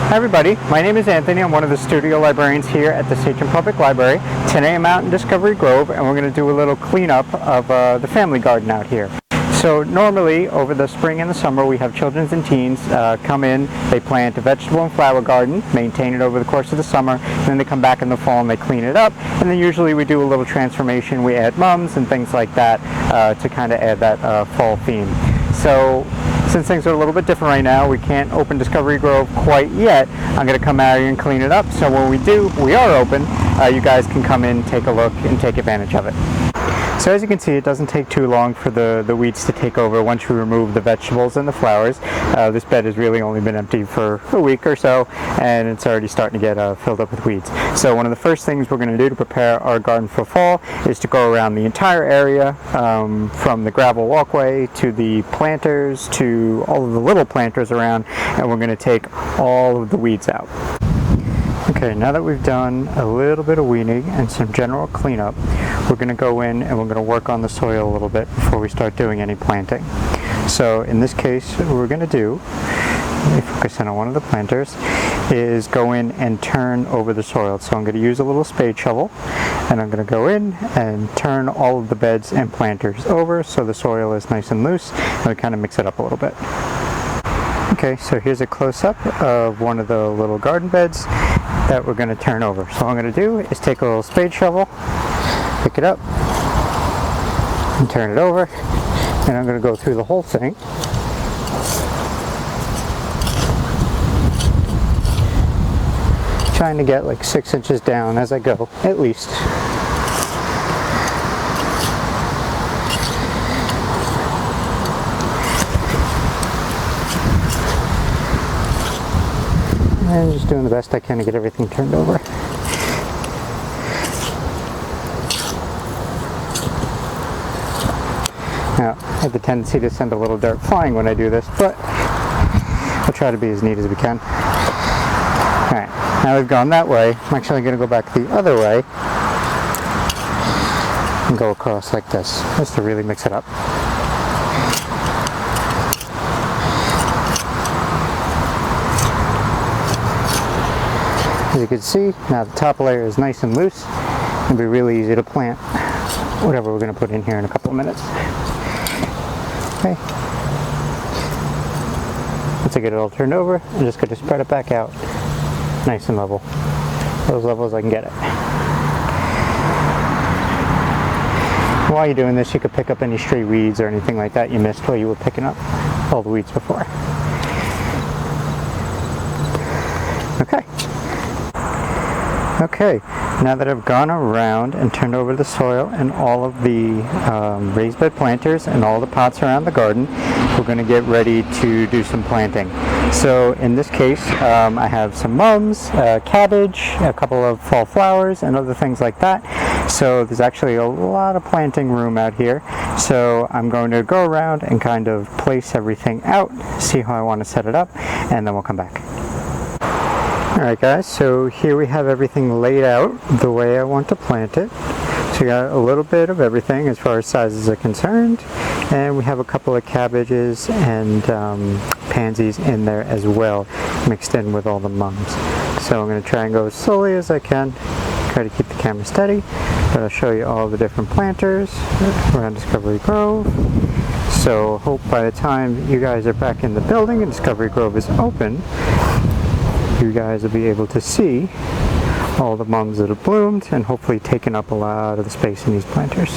Hi everybody, my name is Anthony. I'm one of the studio librarians here at the Sachem Public Library. Today I'm out in Discovery Grove and we're going to do a little cleanup of the family garden out here. So normally over the spring and the summer we have children and teens come in, they plant a vegetable and flower garden, maintain it over the course of the summer, and then they come back in the fall and they clean it up, and then usually we do a little transformation. We add mums and things like that to kind of add that fall theme. So since things are a little bit different right now, we can't open Discovery Grove quite yet. I'm going to come out here and clean it up, so when we do, we are open, you guys can come in, take a look, and take advantage of it. So as you can see, it doesn't take too long for the weeds to take over once we remove the vegetables and the flowers. This bed has really only been empty for a week or so, and it's already starting to get filled up with weeds. So one of the first things we're going to do to prepare our garden for fall is to go around the entire area, from the gravel walkway to the planters to all of the little planters around, and we're going to take all of the weeds out. Okay, now that we've done a little bit of weeding and some general cleanup, we're going to go in and we're going to work on the soil a little bit before we start doing any planting. So in this case, what we're going to do, let me focus in on one of the planters, is go in and turn over the soil. So I'm going to use a little spade shovel and I'm going to go in and turn all of the beds and planters over so the soil is nice and loose, and we kind of mix it up a little bit. Okay, so here's a close-up of one of the little garden beds that we're going to turn over. So what I'm going to do is take a little spade shovel, pick it up, and turn it over, and I'm going to go through the whole thing. Trying to get like 6 inches down as I go, at least. And just doing the best I can to get everything turned over. Now, I have the tendency to send a little dirt flying when I do this, but we'll try to be as neat as we can. Alright, now we've gone that way. I'm actually going to go back the other way and go across like this, just to really mix it up. As you can see, now the top layer is nice and loose. It'll be really easy to plant whatever we're going to put in here in a couple of minutes. Okay. Once I get it all turned over, I'm just going to spread it back out nice and level. As level as I can get it. While you're doing this, you could pick up any stray weeds or anything like that you missed while you were picking up all the weeds before. Okay. Okay, now that I've gone around and turned over the soil and all of the raised bed planters and all the pots around the garden, we're going to get ready to do some planting. So in this case, I have some mums, cabbage, a couple of fall flowers, and other things like that. So there's actually a lot of planting room out here. So I'm going to go around and kind of place everything out, see how I want to set it up, and then we'll come back. Alright guys, so here we have everything laid out the way I want to plant it. So we got a little bit of everything as far as sizes are concerned, and we have a couple of cabbages and pansies in there as well, mixed in with all the mums. So I'm going to try and go as slowly as I can, try to keep the camera steady, but I'll show you all the different planters around Discovery Grove. So hope by the time you guys are back in the building and Discovery Grove is open, you guys will be able to see all the mums that have bloomed and hopefully taken up a lot of the space in these planters.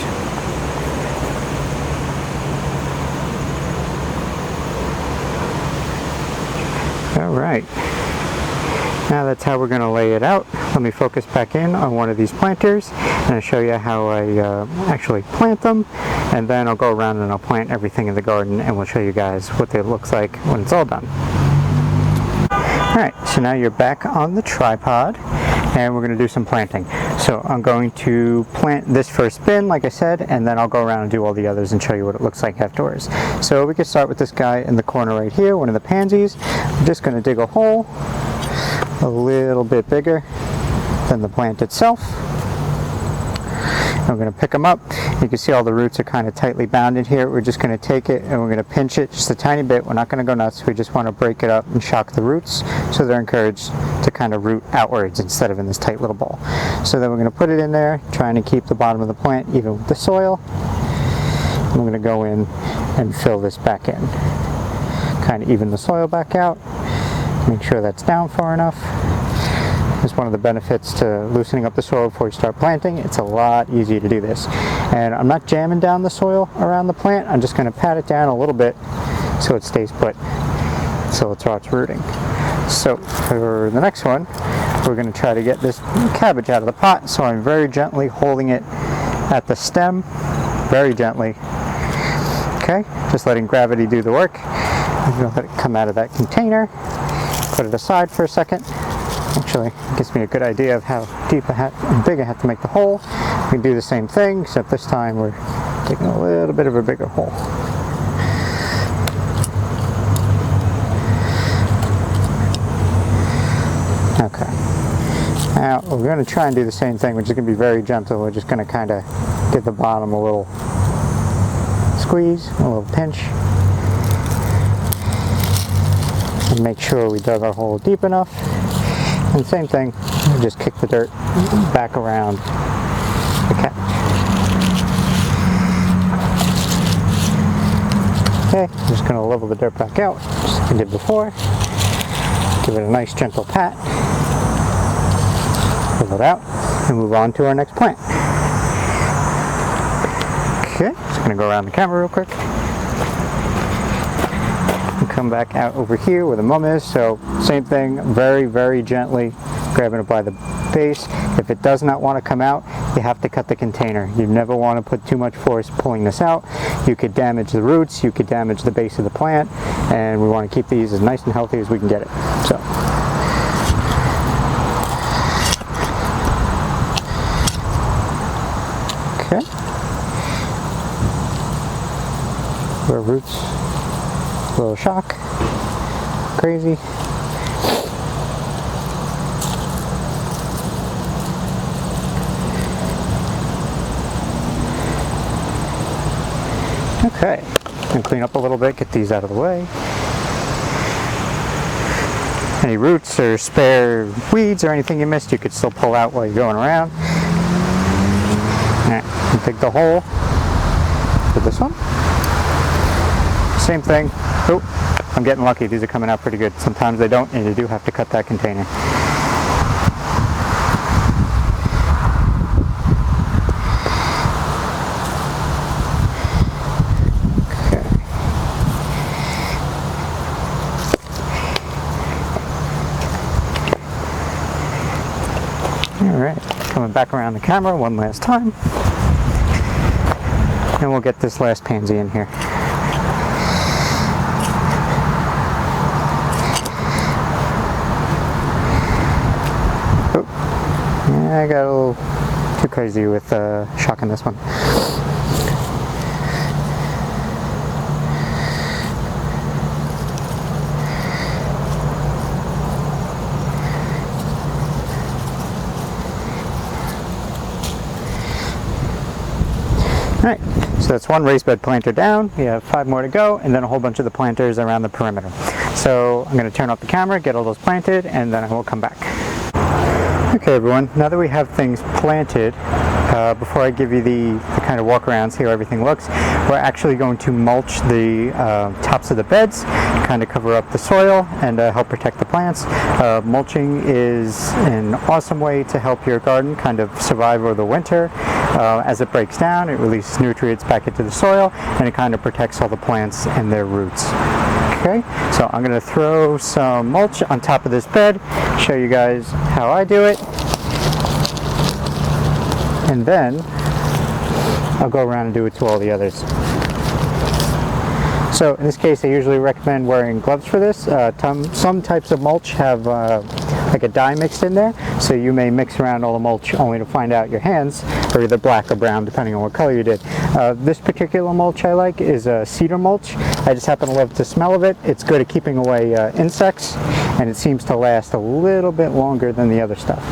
Alright, now that's how we're going to lay it out. Let me focus back in on one of these planters and I'll show you how I actually plant them, and then I'll go around and I'll plant everything in the garden and we'll show you guys what it looks like when it's all done. Alright, so now you're back on the tripod and we're going to do some planting. So I'm going to plant this first bin, like I said, and then I'll go around and do all the others and show you what it looks like afterwards. So we can start with this guy in the corner right here, one of the pansies. I'm just going to dig a hole a little bit bigger than the plant itself. I'm going to pick them up You can see all the roots are kind of tightly bound in here. We're just going to take it and we're going to pinch it just a tiny bit. We're not going to go nuts. We just want to break it up and shock the roots so they're encouraged to kind of root outwards instead of in this tight little ball. So then we're going to put it in there, trying to keep the bottom of the plant even with the soil. And we're going to go in and fill this back in. Kind of even the soil back out. Make sure that's down far enough. It's one of the benefits to loosening up the soil before you start planting. It's a lot easier to do this. And I'm not jamming down the soil around the plant. I'm just going to pat it down a little bit so it stays put, so it starts rooting. So for the next one, we're going to try to get this cabbage out of the pot. So I'm very gently holding it at the stem, very gently. Okay, just letting gravity do the work. I'm going to let it come out of that container. Put it aside for a second. Actually, it gives me a good idea of how deep and big I have to make the hole. We can do the same thing, except this time we're taking a little bit of a bigger hole. Okay. Now, we're going to try and do the same thing. We're just going to be very gentle. We're just going to kind of give the bottom a little squeeze, a little pinch. And make sure we dug our hole deep enough. And same thing, just kick the dirt back around the cabbage. Okay, I'm just going to level the dirt back out, just like I did before. Give it a nice gentle pat. Pull it out, and move on to our next plant. Okay, just going to go around the camera real quick. Come back out over here where the mum is. So same thing, very, very gently grabbing it by the base. If it does not want to come out, you have to cut the container. You never want to put too much force pulling this out. You could damage the roots, you could damage the base of the plant, and we want to keep these as nice and healthy as we can get it. So. Okay. Where roots. A little shock, crazy. Okay, and clean up a little bit, get these out of the way. Any roots or spare weeds or anything you missed, you could still pull out while you're going around. Alright, dig the hole for this one. Same thing. Oh, I'm getting lucky. These are coming out pretty good. Sometimes they don't, and you do have to cut that container. Okay. All right, coming back around the camera one last time, and we'll get this last pansy in here. I got a little too crazy with shocking this one. Alright, so that's one raised bed planter down. We have 5 more to go, and then a whole bunch of the planters around the perimeter. So I'm going to turn off the camera, get all those planted, and then I will come back. Okay everyone, now that we have things planted, before I give you the kind of walk around, see how everything looks, we're actually going to mulch the tops of the beds, kind of cover up the soil and help protect the plants. Mulching is an awesome way to help your garden kind of survive over the winter. As it breaks down, it releases nutrients back into the soil, and it kind of protects all the plants and their roots. Okay, so I'm going to throw some mulch on top of this bed, show you guys how I do it, and then I'll go around and do it to all the others. So in this case, I usually recommend wearing gloves for this. Some types of mulch have like a dye mixed in there, so you may mix around all the mulch only to find out your hands are either black or brown depending on what color you did. This particular mulch I like is cedar mulch. I just happen to love the smell of it. It's good at keeping away insects, and it seems to last a little bit longer than the other stuff.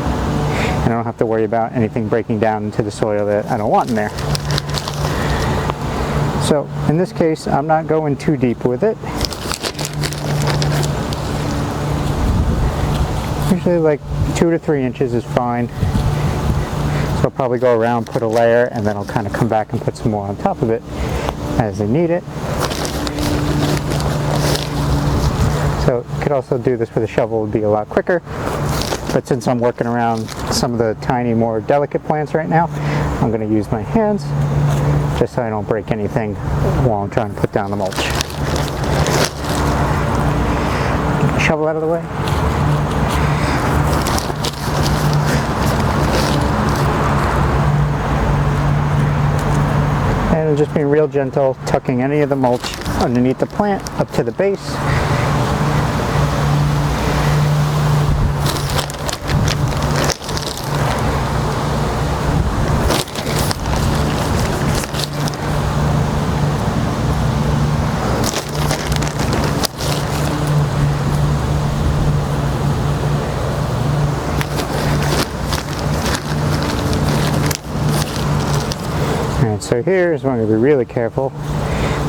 And I don't have to worry about anything breaking down into the soil that I don't want in there. So in this case, I'm not going too deep with it. Usually like 2 to 3 inches is fine. So I'll probably go around, put a layer, and then I'll kind of come back and put some more on top of it as I need it. So you could also do this with a shovel, it would be a lot quicker. But since I'm working around some of the tiny, more delicate plants right now, I'm going to use my hands just so I don't break anything while I'm trying to put down the mulch. Get my shovel out of the way. And just being real gentle, tucking any of the mulch underneath the plant up to the base. So here is where I'm going to be really careful.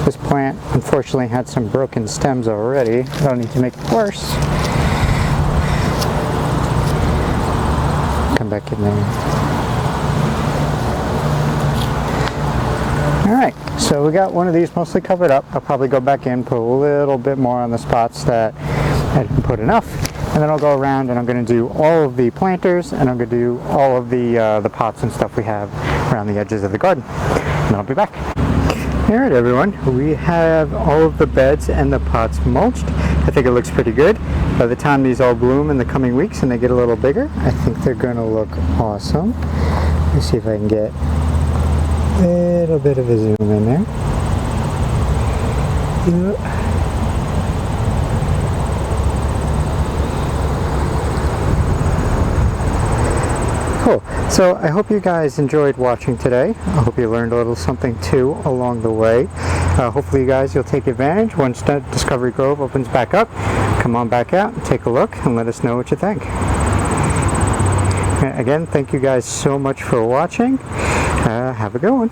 This plant unfortunately had some broken stems already. I don't need to make it worse. Come back in there. Alright, so we got one of these mostly covered up. I'll probably go back in, put a little bit more on the spots that I didn't put enough. And then I'll go around and I'm going to do all of the planters, and I'm going to do all of the pots and stuff we have around the edges of the garden. And I'll be back. Alright everyone, we have all of the beds and the pots mulched. I think it looks pretty good. By the time these all bloom in the coming weeks and they get a little bigger, I think they're going to look awesome. Let me see if I can get a little bit of a zoom in there. Yep. Cool. So I hope you guys enjoyed watching today. I hope you learned a little something too along the way. Hopefully you guys, you'll take advantage once Discovery Grove opens back up. Come on back out and take a look and let us know what you think. Again, thank you guys so much for watching. Have a good one.